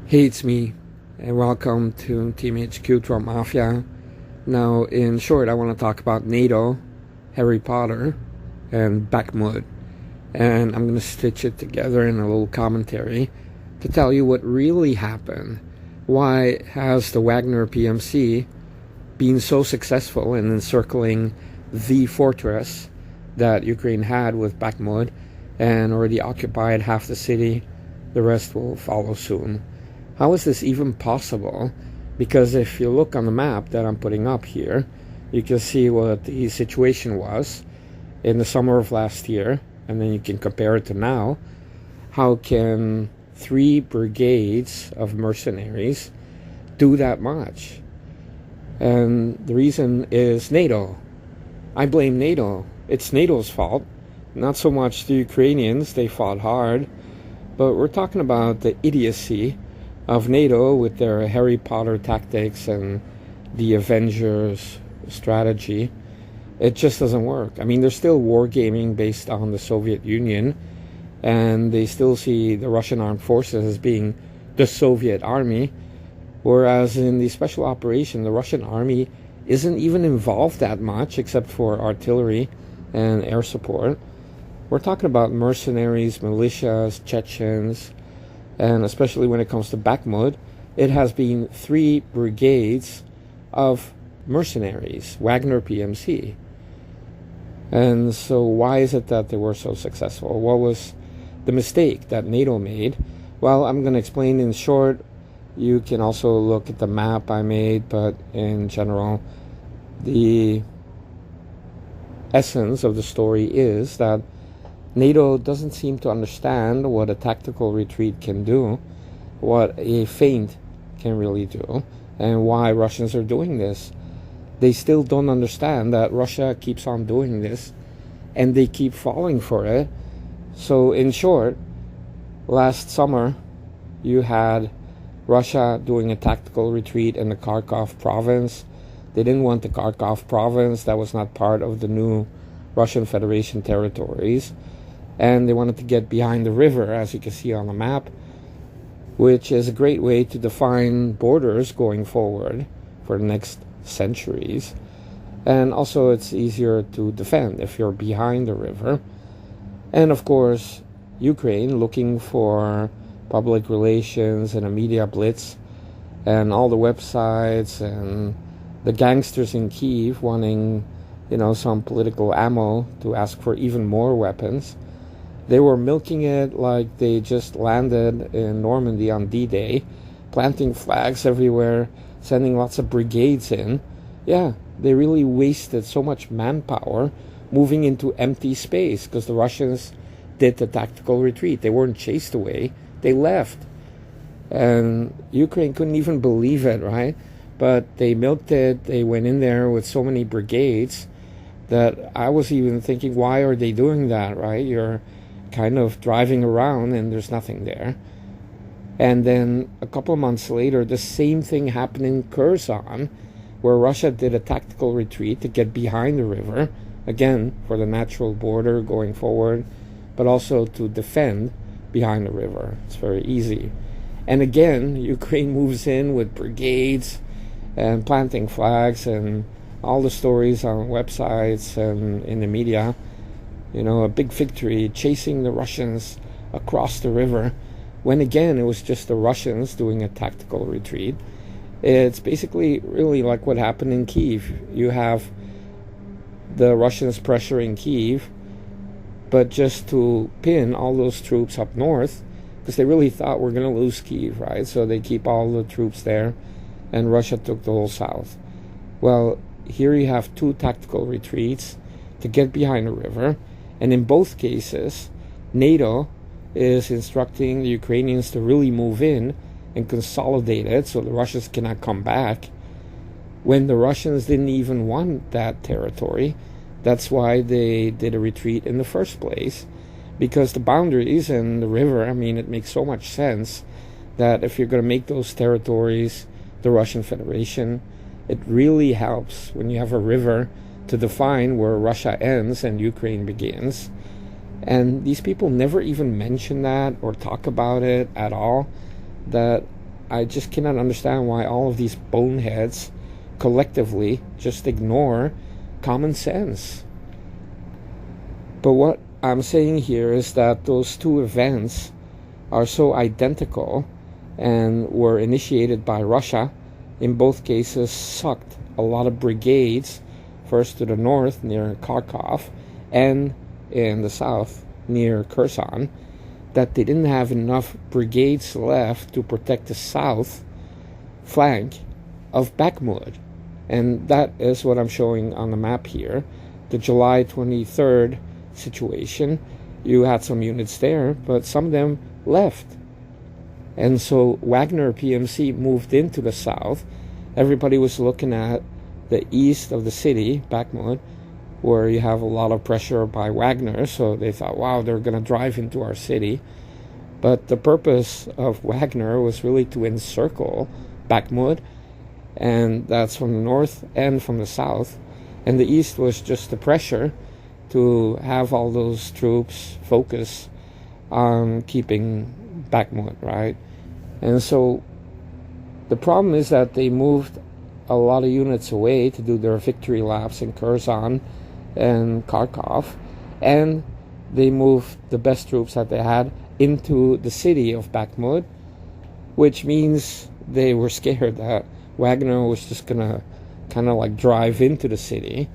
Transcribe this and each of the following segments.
Hey, it's me, and welcome to Team HQ Trump Mafia. Now, in short, I want to talk about NATO, Harry Potter, and BAKHMUT. And I'm going to stitch it together in a little commentary to tell you what really happened. Why has the Wagner PMC been so successful in encircling the fortress that Ukraine had with BAKHMUT and already occupied half the city? The rest will follow soon. How is this even possible? Because if you look on the map that I'm putting up here, you can see what the situation was in the summer of last year, and then you can compare it to now. How can 3 brigades of mercenaries do that much? And the reason is NATO. I blame NATO. It's NATO's fault. Not so much the Ukrainians, they fought hard, but we're talking about the idiocy of NATO with their Harry Potter tactics and the Avengers strategy. It just doesn't work. I mean, they're still wargaming based on the Soviet Union, and they still see the Russian armed forces as being the Soviet army, whereas in the special operation, the Russian army isn't even involved that much except for artillery and air support. We're talking about mercenaries, militias, Chechens, and especially when it comes to BAKHMUT, it has been 3 brigades of mercenaries, Wagner PMC. And so why is it that they were so successful? What was the mistake that NATO made? Well, I'm going to explain in short. You can also look at the map I made, but in general, the essence of the story is that NATO doesn't seem to understand what a tactical retreat can do, what a feint can really do, and why Russians are doing this. They still don't understand that Russia keeps on doing this, and they keep falling for it. So in short, last summer, you had Russia doing a tactical retreat in the Kharkov province. They didn't want the Kharkov province. That was not part of the new Russian Federation territories. And they wanted to get behind the river, as you can see on the map, which is a great way to define borders going forward for the next centuries. And also it's easier to defend if you're behind the river. And of course, Ukraine looking for public relations and a media blitz, and all the websites and the gangsters in Kyiv wanting, some political ammo to ask for even more weapons. They were milking it like they just landed in Normandy on D-Day, planting flags everywhere, sending lots of brigades in. Yeah, they really wasted so much manpower moving into empty space because the Russians did the tactical retreat. They weren't chased away. They left. And Ukraine couldn't even believe it, right? But they milked it. They went in there with so many brigades that I was even thinking, why are they doing that, right? You're kind of driving around and there's nothing there. And then a couple of months later, the same thing happened in Kherson, where Russia did a tactical retreat to get behind the river, again, for the natural border going forward, but also to defend behind the river. It's very easy. And again, Ukraine moves in with brigades and planting flags and all the stories on websites and in the media. A big victory, chasing the Russians across the river, when again, it was just the Russians doing a tactical retreat. It's basically really like what happened in Kyiv. You have the Russians pressuring Kyiv, but just to pin all those troops up north, because they really thought we're going to lose Kyiv, right? So they keep all the troops there, and Russia took the whole south. Well, here you have 2 tactical retreats to get behind the river, and in both cases, NATO is instructing the Ukrainians to really move in and consolidate it so the Russians cannot come back, when the Russians didn't even want that territory. That's why they did a retreat in the first place, because the boundaries and the river, it makes so much sense that if you're going to make those territories the Russian Federation, it really helps when you have a river to define where Russia ends and Ukraine begins. And these people never even mention that or talk about it at all, that I just cannot understand why all of these boneheads collectively just ignore common sense. But what I'm saying here is that those two events are so identical and were initiated by Russia. In both cases, sucked a lot of brigades, first to the north near Kharkov and in the south near Kherson, that they didn't have enough brigades left to protect the south flank of Bakhmut. And that is what I'm showing on the map here. The July 23rd situation, you had some units there, but some of them left. And so Wagner PMC moved into the south. Everybody was looking at the east of the city, Bakhmut, where you have a lot of pressure by Wagner. So they thought, wow, they're going to drive into our city. But the purpose of Wagner was really to encircle Bakhmut, and that's from the north and from the south. And the east was just the pressure to have all those troops focus on keeping Bakhmut, right? And so the problem is that they moved a lot of units away to do their victory laps in Kherson and Kharkov, and they moved the best troops that they had into the city of Bakhmut, which means they were scared that Wagner was just going to kind of like drive into the city,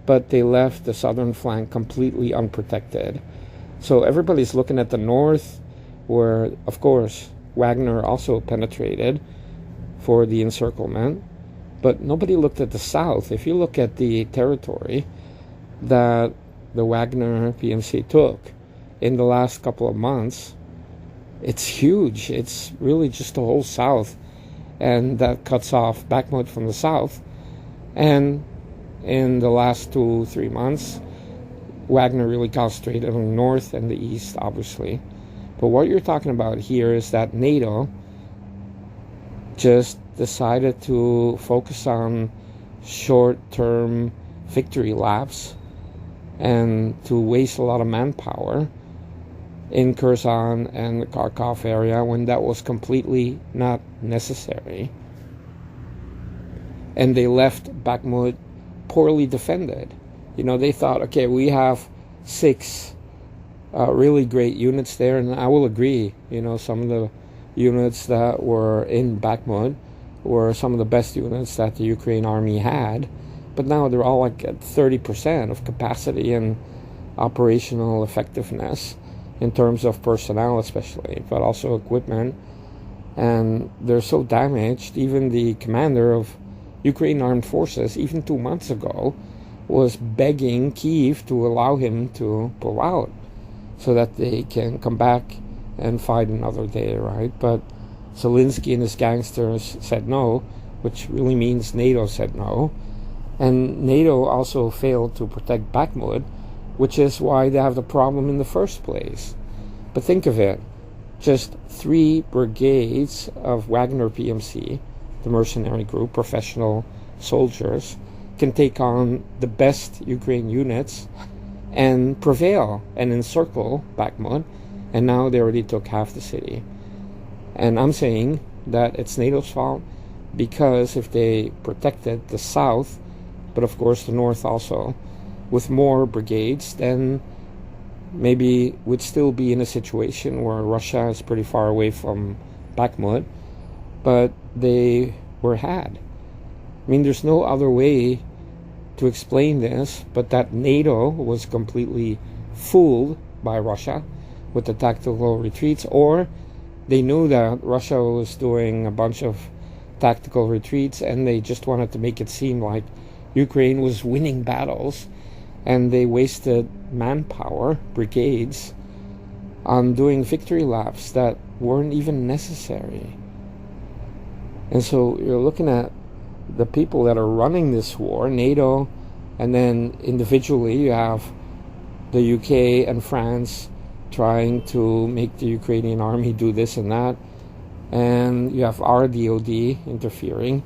but they left the southern flank completely unprotected. So everybody's looking at the north, where, of course, Wagner also penetrated for the encirclement, but nobody looked at the south. If you look at the territory that the Wagner PMC took in the last couple of months, it's huge. It's really just the whole south, and that cuts off Bakhmut from the south. And in the last 2-3 months, Wagner really concentrated on the north and the east, obviously. But what you're talking about here is that NATO just decided to focus on short-term victory laps and to waste a lot of manpower in Kherson and the Kharkov area when that was completely not necessary. And they left Bakhmut poorly defended. You know, they thought, okay, we have 6 really great units there, and I will agree, you know, some of the units that were in Bakhmut were some of the best units that the Ukraine army had, but now they're all like at 30% of capacity and operational effectiveness in terms of personnel especially, but also equipment, and they're so damaged. Even the commander of Ukraine Armed Forces, even 2 months ago, was begging Kyiv to allow him to pull out so that they can come back and fight another day, right? But Zelensky and his gangsters said no, which really means NATO said no. And NATO also failed to protect Bakhmut, which is why they have the problem in the first place. But think of it, just 3 brigades of Wagner PMC, the mercenary group, professional soldiers, can take on the best Ukraine units and prevail and encircle Bakhmut, and now they already took half the city. And I'm saying that it's NATO's fault, because if they protected the south, but of course the north also, with more brigades, then maybe we'd still be in a situation where Russia is pretty far away from Bakhmut, but they were had. I mean, there's no other way to explain this, but that NATO was completely fooled by Russia with the tactical retreats, or they knew that Russia was doing a bunch of tactical retreats and they just wanted to make it seem like Ukraine was winning battles, and they wasted manpower, brigades, on doing victory laps that weren't even necessary. And so you're looking at the people that are running this war, NATO, and then individually you have the UK and France trying to make the Ukrainian army do this and that, and you have our DOD interfering.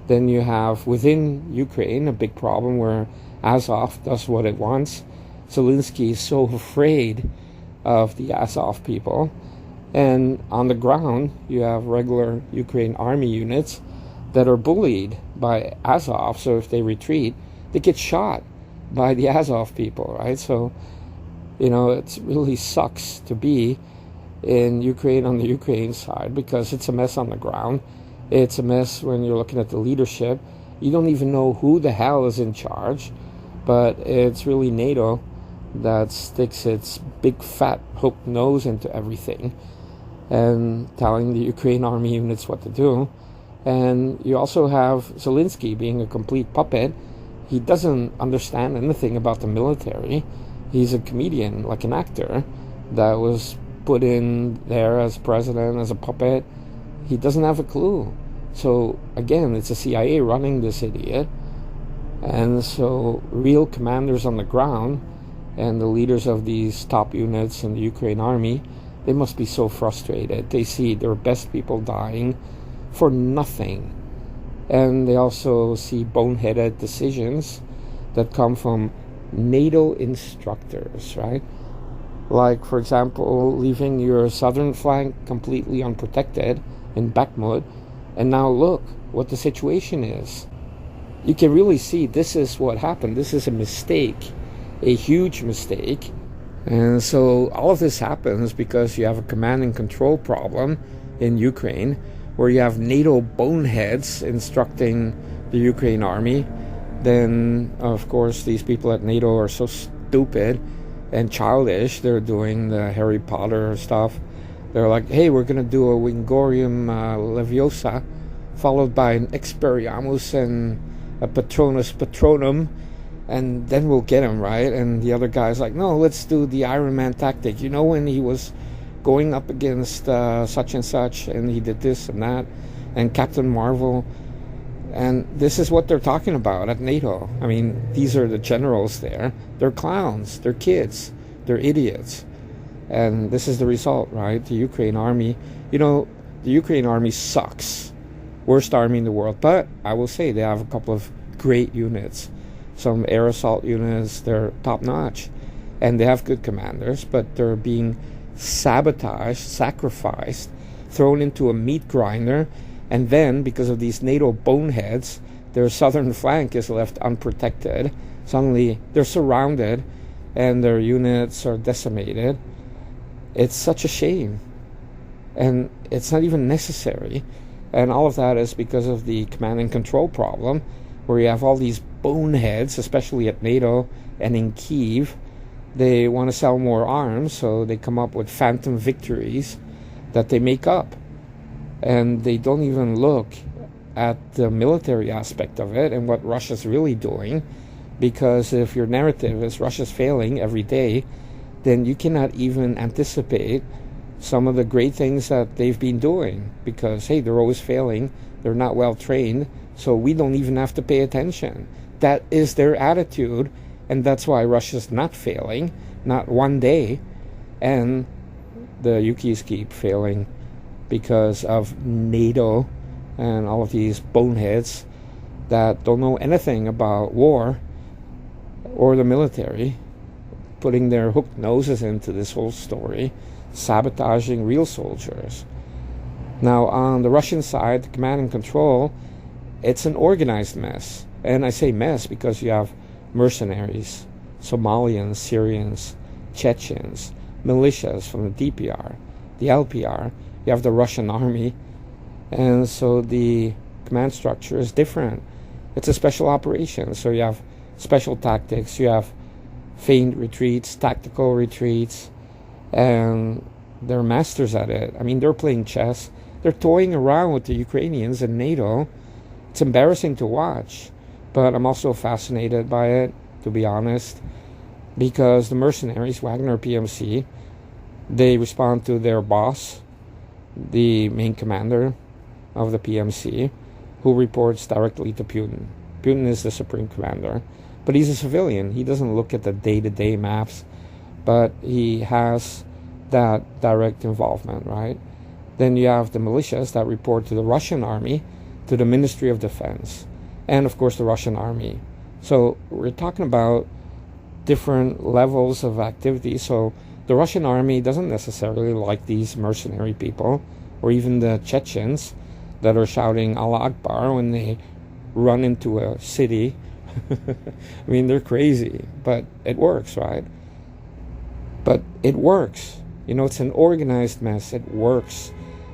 Then you have within Ukraine a big problem where Azov does what it wants. Zelensky is so afraid of the Azov people, And on the ground, you have regular Ukraine army units that are bullied by Azov. So if they retreat, they get shot by the Azov people, right? So, it really sucks to be in Ukraine on the Ukraine side, because it's a mess on the ground. It's a mess when you're looking at the leadership. You don't even know who the hell is in charge, but it's really NATO that sticks its big fat hooked nose into everything and telling the Ukraine army units what to do. And you also have Zelensky being a complete puppet. He doesn't understand anything about the military. He's a comedian, like an actor, that was put in there as president, as a puppet. He doesn't have a clue. So, again, it's the CIA running this idiot. And so, real commanders on the ground and the leaders of these top units in the Ukraine army, they must be so frustrated. They see their best people dying for nothing. And they also see boneheaded decisions that come from NATO instructors, right? Like, for example, leaving your southern flank completely unprotected in BAKHMUT, and now look what the situation is. You can really see this is what happened. This is a mistake, a huge mistake. And so all of this happens because you have a command and control problem in Ukraine, where you have NATO boneheads instructing the Ukraine army. Then, of course, these people at NATO are so stupid and childish. They're doing the Harry Potter stuff. They're like, hey, we're going to do a Wingardium Leviosa, followed by an Expelliarmus and a Patronus Patronum, and then we'll get him, right? And the other guy's like, no, let's do the Iron Man tactic. You know, when he was going up against such and such, and he did this and that, and Captain Marvel. And this is what they're talking about at NATO. I mean, these are the generals there. They're clowns. They're kids. They're idiots. And this is the result, right? The Ukraine army, the Ukraine army sucks. Worst army in the world. But I will say they have a couple of great units. Some air assault units, they're top-notch. And they have good commanders, but they're being sabotaged, sacrificed, thrown into a meat grinder. And then, because of these NATO boneheads, their southern flank is left unprotected. Suddenly, they're surrounded, and their units are decimated. It's such a shame. And it's not even necessary. And all of that is because of the command and control problem, where you have all these boneheads, especially at NATO and in Kyiv. They want to sell more arms, so they come up with phantom victories that they make up. And they don't even look at the military aspect of it and what Russia's really doing. Because if your narrative is Russia's failing every day, then you cannot even anticipate some of the great things that they've been doing. Because, hey, they're always failing. They're not well trained. So we don't even have to pay attention. That is their attitude. And that's why Russia's not failing. Not one day. And the Yukis keep failing because of NATO and all of these boneheads that don't know anything about war or the military, putting their hooked noses into this whole story, sabotaging real soldiers. Now, on the Russian side, the command and control, it's an organized mess. And I say mess because you have mercenaries, Somalians, Syrians, Chechens, militias from the DPR, the LPR. You have the Russian army, and so the command structure is different. It's a special operation, so you have special tactics, you have feigned retreats, tactical retreats, and they're masters at it. I mean, they're playing chess. They're toying around with the Ukrainians and NATO. It's embarrassing to watch, but I'm also fascinated by it, to be honest, because the mercenaries, Wagner PMC, they respond to their boss, the main commander of the PMC, who reports directly to Putin. Putin is the supreme commander, but he's a civilian. He doesn't look at the day-to-day maps, but he has that direct involvement, right? Then you have the militias that report to the Russian army, to the Ministry of Defense, and of course the Russian army. So we're talking about different levels of activity. So the Russian army doesn't necessarily like these mercenary people, or even the Chechens that are shouting Allah Akbar when they run into a city. I mean, they're crazy, but it works, right? But it works. You know, it's an organized mess. It works.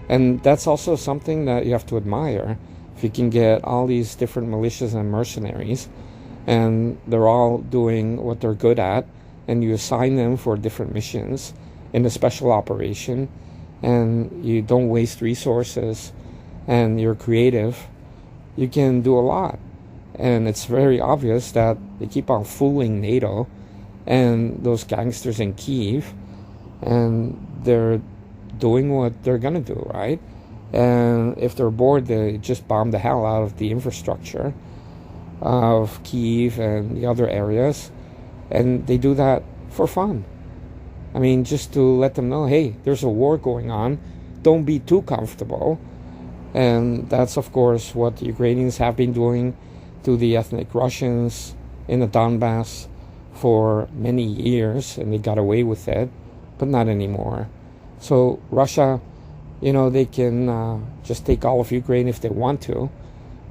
And that's also something that you have to admire. If you can get all these different militias and mercenaries, and they're all doing what they're good at, and you assign them for different missions in a special operation, and you don't waste resources, and you're creative, you can do a lot. And it's very obvious that they keep on fooling NATO and those gangsters in Kyiv, and they're doing what they're gonna do, right? And if they're bored, they just bomb the hell out of the infrastructure of Kyiv and the other areas, and they do that for fun. I mean, just to let them know, hey, there's a war going on, don't be too comfortable. And that's, of course, what the Ukrainians have been doing to the ethnic Russians in the Donbass for many years, and they got away with it, but not anymore. So Russia, you know, they can just take all of Ukraine if they want to,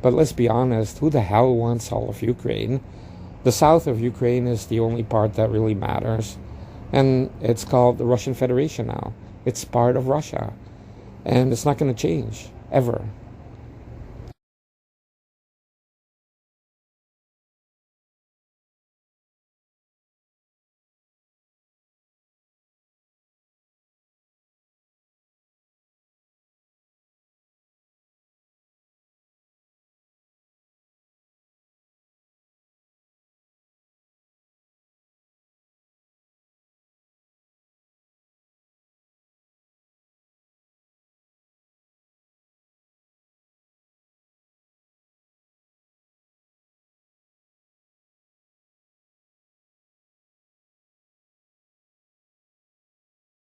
but let's be honest, who the hell wants all of Ukraine? The south of Ukraine is the only part that really matters, and it's called the Russian Federation now. It's part of Russia, and it's not going to change, ever.